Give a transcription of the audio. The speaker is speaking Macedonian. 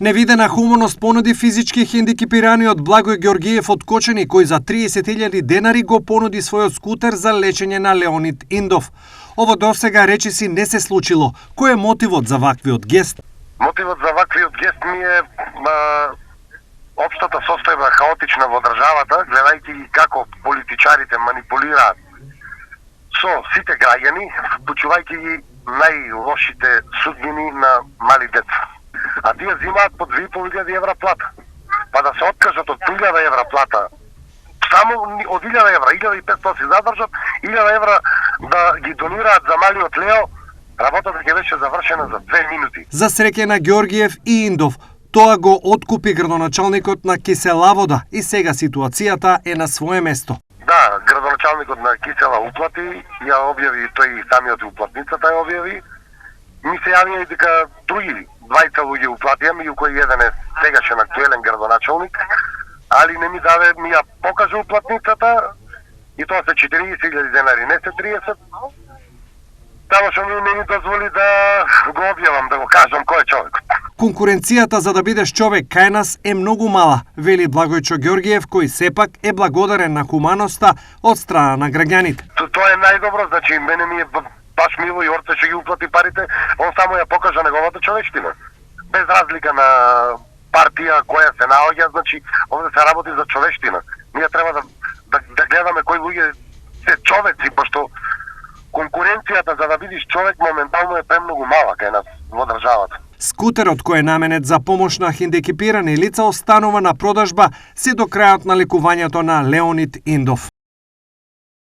Невидена хуманост понуди физички хендикепираниот Благој Ѓоргиев од Кочани, кој за 30.000 денари го понуди својот скутер за лечење на Леонид Индов. Ово досега речиси не се случило. Кој е мотивот за ваквиот гест? Мотивот за ваквиот гест ми е општата состојба хаотична во државата, гледајќи како политичарите манипулираат со сите граѓани, вклучувајќи ги најлошите судбини на мали деца. А тие зимаат по 2.500 евра плата. Па да се откажат од 1000 евра плата, само од 1000 евра, 1500 си задржат, 1000 евра да ги донираат за малиот Лео, работата ќе беше завршена за 2 минути. За среќа на Ѓоргиев и Индов, тоа го откупи градоначалникот на Кисела Вода и сега ситуацијата е на свое место. Да, градоначалникот на Кисела уплати, ја објави тој и самиот уплатницата ја објави. Ми се јавија и дека други двајца луѓе уплатија, меѓу кои еден е сегашен актуелен градоначалник, али не ми даде, ми ја покажа уплатницата и тоа се 40.000 денари, не се 30. Само што ми не ми дозволи да го објавам, да го кажам кој е човек. Конкуренцијата за да бидеш човек кај нас е многу мала, вели Благојчо Ѓоргиев, кој сепак е благодарен на хуманоста од страна на граѓаните. Тоа е најдобро, значи мене ми е баш мило и Орце што ги уплати парите, он само ја покажа неговата човечтина. Без разлика на партија која се наоѓа, значи овде се работи за човечтина. Ние треба да гледаме кои луѓе се човеци, пошто конкуренцијата за да бидиш човек моментално е премногу мала кај нас во државата. Скутерот кој е наменет за помош на хендикепирани лица останува на продажба се до крајот на лекувањето на Леонид Индов.